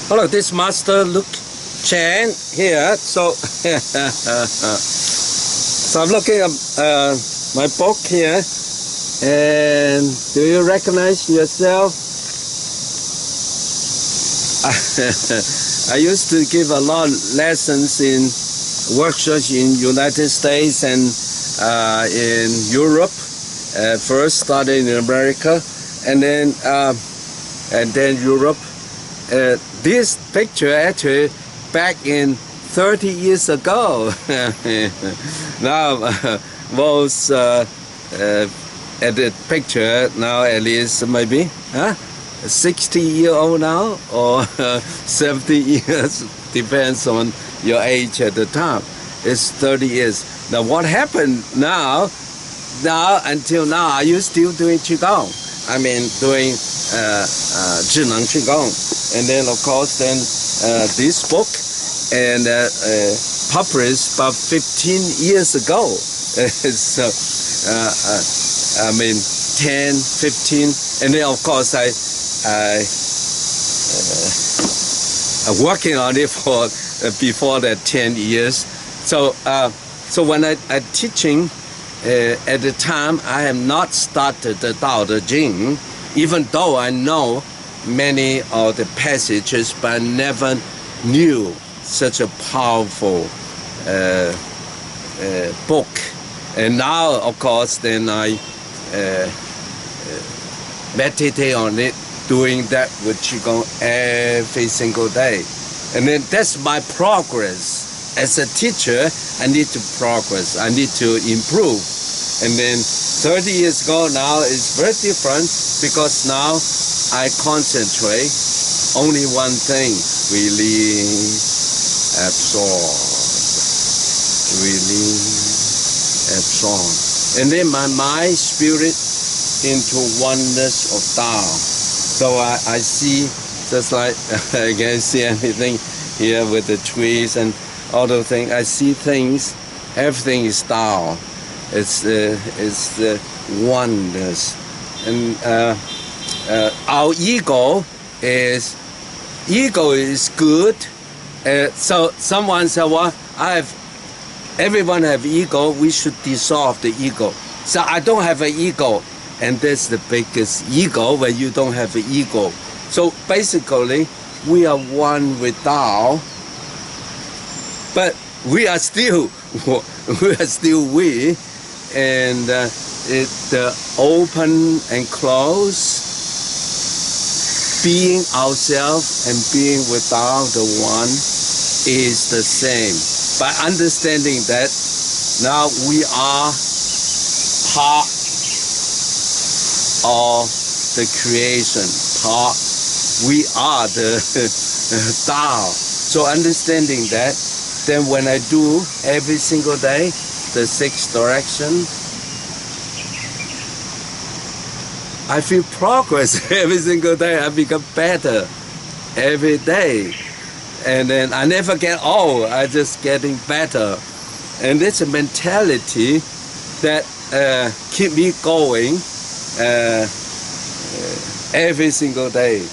Hello, this master look Chang here. So, so I'm looking at my book here, and do you recognize yourself? I used to give a lot of lessons in workshops in United States and in Europe. First started in America, and then Europe. This picture actually back in 30 years ago. Now most at the picture now at least maybe 60-year-old now or 70 years, depends on your age at the time. It's 30 years. Now what happened now until now, are you still doing qigong? I mean doing qigong. And then of course then this book and published about 15 years ago. So I mean 10, 15, and then of course I working on it for before that 10 years. So when I teaching at the time, I have not started the Tao Te Ching, even though I know many of the passages, but I never knew such a powerful book. And now, of course, then I meditate on it, doing that with qigong every single day. And then that's my progress. As a teacher, I need to progress. I need to improve. And then 30 years ago now is very different because now I concentrate only one thing: release, absorb, release, absorb. And then my mind, spirit into oneness of Tao. So I see, just like I can't see anything here with the trees and all the things. I see things, everything is Tao. It's the oneness. And our ego is good. So someone said, well, everyone have ego, we should dissolve the ego. So I don't have an ego, and that's the biggest ego when you don't have an ego. So basically, we are one with Tao, but we are still we, and the open and close, being ourselves and being without the one is the same. By understanding that now we are part of the creation, we are the Tao. So understanding that, then when I do every single day the 6 directions, I feel progress every single day. I become better every day. And then I never get old, I just getting better. And it's a mentality that keep me going every single day.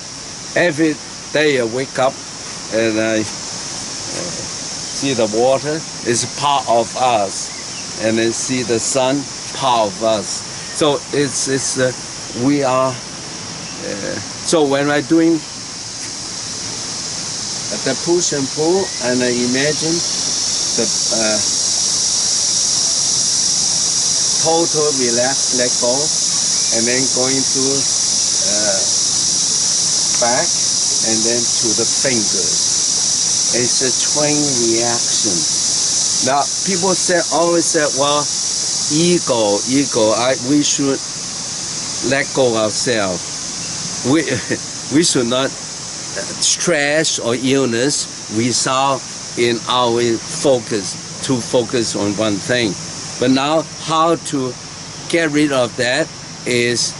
Every day I wake up and I see the water is part of us, and then see the sun, part of us. So it's we are. So when I'm doing the push and pull, and I imagine the total relax, let go, and then going to back, and then to the fingers. It's a twin reaction. Now people always say, well, ego. We should let go ourselves. We should not stress or illness result in our focus to focus on one thing. But now how to get rid of that is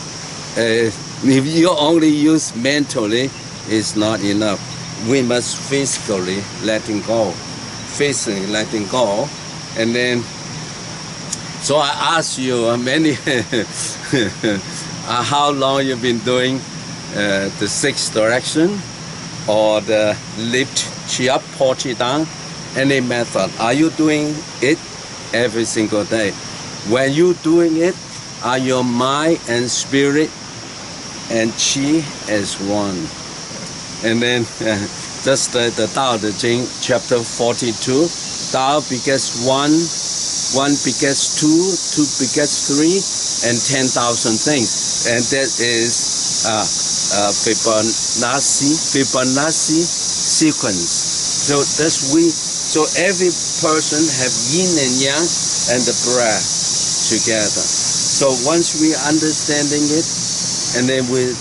if you only use mentally, it's not enough. We must physically letting go, and then. So I ask you many, how long you've been doing the 6 direction, or the lift chi up, pour chi down, any method. Are you doing it every single day? When you doing it, are your mind and spirit and chi as one? And then just the Tao Te Ching, chapter 42, Tao begets one, one begets two, two begets three, and 10,000 things. And that is Fibonacci sequence. So every person have yin and yang and the breath together. So once we understanding it, and then with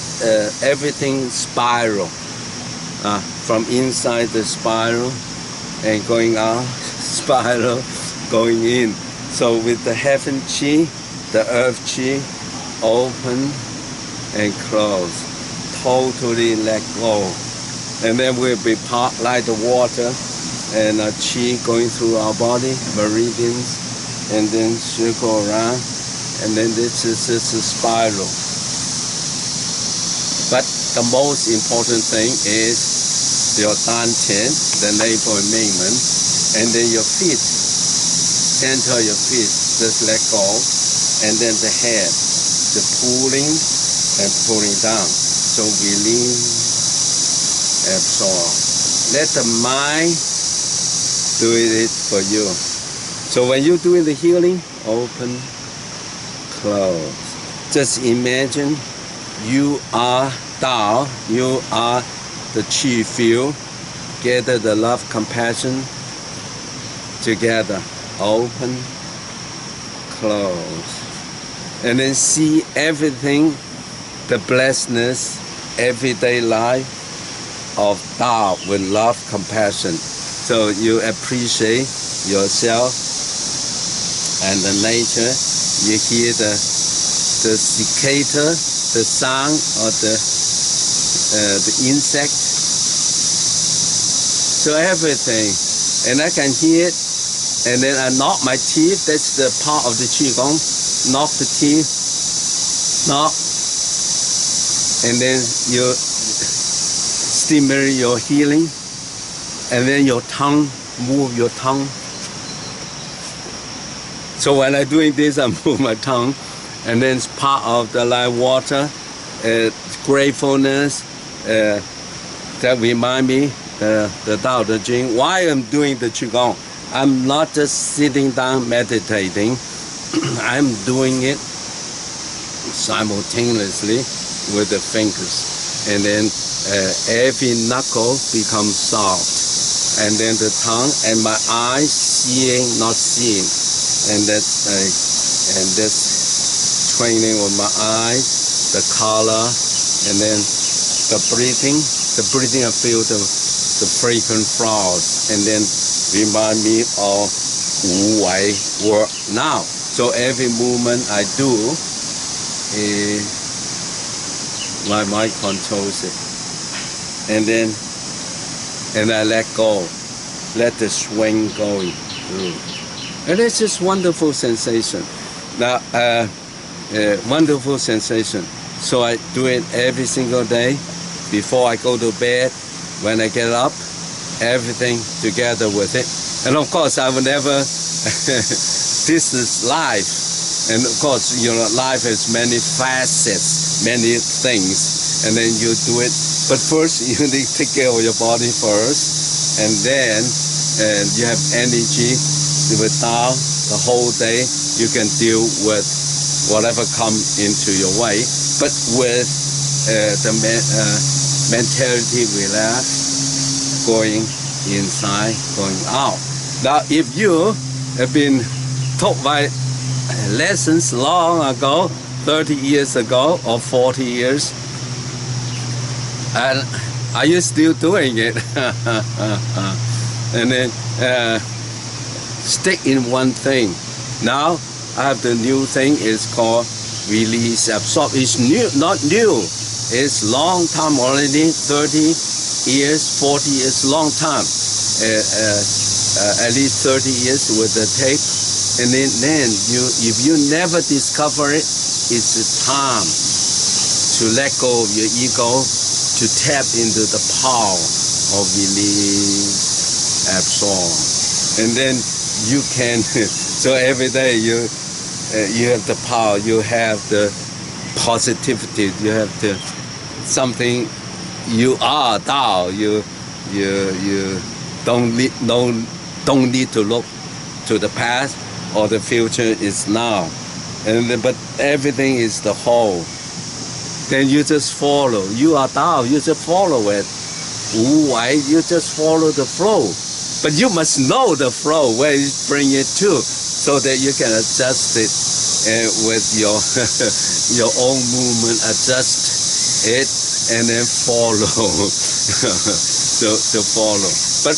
everything spiral, from inside the spiral and going out, spiral going in. So with the heaven chi, the earth chi, open and close, totally let go. And then we'll be part like the water and chi going through our body, meridians, and then circle around, and then this is a spiral. But the most important thing is your dantian, the navel and main, and then your feet, center your feet, just let go, and then the head, the pulling and pulling down. So release, absorb. Let the mind do it for you. So when you're doing the healing, open, close. Just imagine you are Tao, you are the Qi field, gather the love, compassion together, open, close. And then see everything, the blessedness, everyday life of Tao with love, compassion. So you appreciate yourself and the nature. You hear the cicada, the sound of the insect. So everything, and I can hear it, and then I knock my teeth. That's the part of the qigong. Knock the teeth, knock, and then you stimulate your healing, and then your tongue, move your tongue. So when I'm doing this, I move my tongue, and then it's part of the light water, gratefulness, that remind me the Tao Te Ching. Why I'm doing the qigong? I'm not just sitting down meditating. I'm doing it simultaneously with the fingers, and then every knuckle becomes soft, and then the tongue and my eyes seeing, not seeing, and this training with my eyes, the color, and then the breathing. I feel the fragrant flowers, and then remind me of who I were now. So every movement I do, my mind controls it, and I let go, let the swing going through, and it's just wonderful sensation. Now, wonderful sensation. So I do it every single day before I go to bed. When I get up, everything together with it. And of course, I will never. This is life, and of course, life has many facets, many things, and then you do it. But first, you need to take care of your body first, and then you have energy with Tao the whole day. You can deal with whatever comes into your way, but with the mentality relaxed, going inside, going out. Now, if you have been taught by lessons long ago, 30 years ago or 40 years, and are you still doing it? And then stick in one thing. Now I have the new thing. It's called release, absorb. It's new, not new. It's long time already, 30 years, 40 years, long time. At least 30 years with the tape. And then if you never discover it, it's the time to let go of your ego, to to tap into the power of release, absorb, and then you can. So every day you have the power, you have the positivity, you have the something. You are Tao. You don't need to look to the past or the future. Is now, but everything is the whole. Then you just follow. You are Tao. You just follow it. Wu Wei, you just follow the flow. But you must know the flow where you bring it to, so that you can adjust it with your your own movement. Adjust it and then follow. to follow. But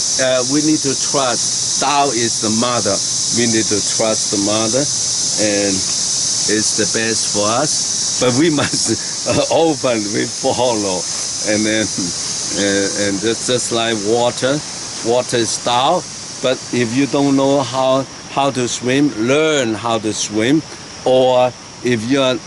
we need to trust. Tao is the mother. We need to trust the mother, and it's the best for us. But we must open. We follow, and then and it's just like water. Water is Tao. But if you don't know how to swim, learn how to swim. Or if you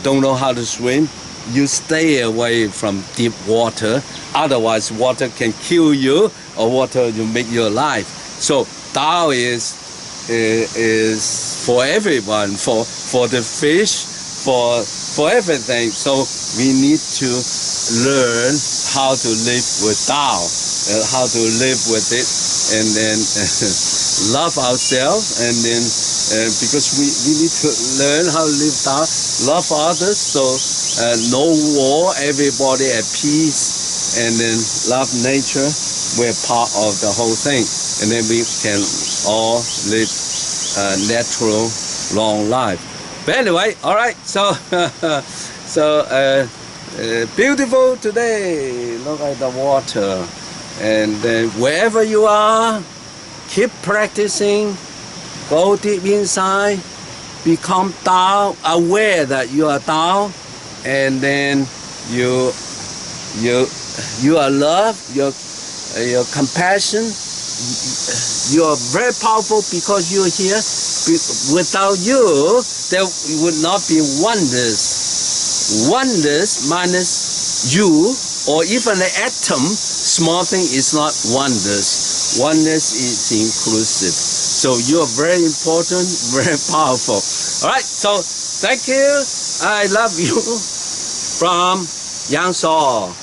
don't know how to swim, you stay away from deep water. Otherwise, water can kill you, or water will make you alive. So Tao is for everyone, for the fish, for everything. So we need to learn how to live with Tao, how to live with it, and then love ourselves, and then because we need to learn how to live Tao, love others, so no war, everybody at peace, and then love nature. We're part of the whole thing, and then we can all live a natural, long life. But anyway, all right, so beautiful today. Look at the water, and then wherever you are, keep practicing. Go deep inside, become Tao, aware that you are Tao, and then you are love, your compassion. You are very powerful because you're here. Without you, there would not be wonders. Wonders minus you, or even the atom, small thing, is not wonders. Oneness is inclusive. So you're very important, very powerful. All right, so thank you. I love you from Yang So.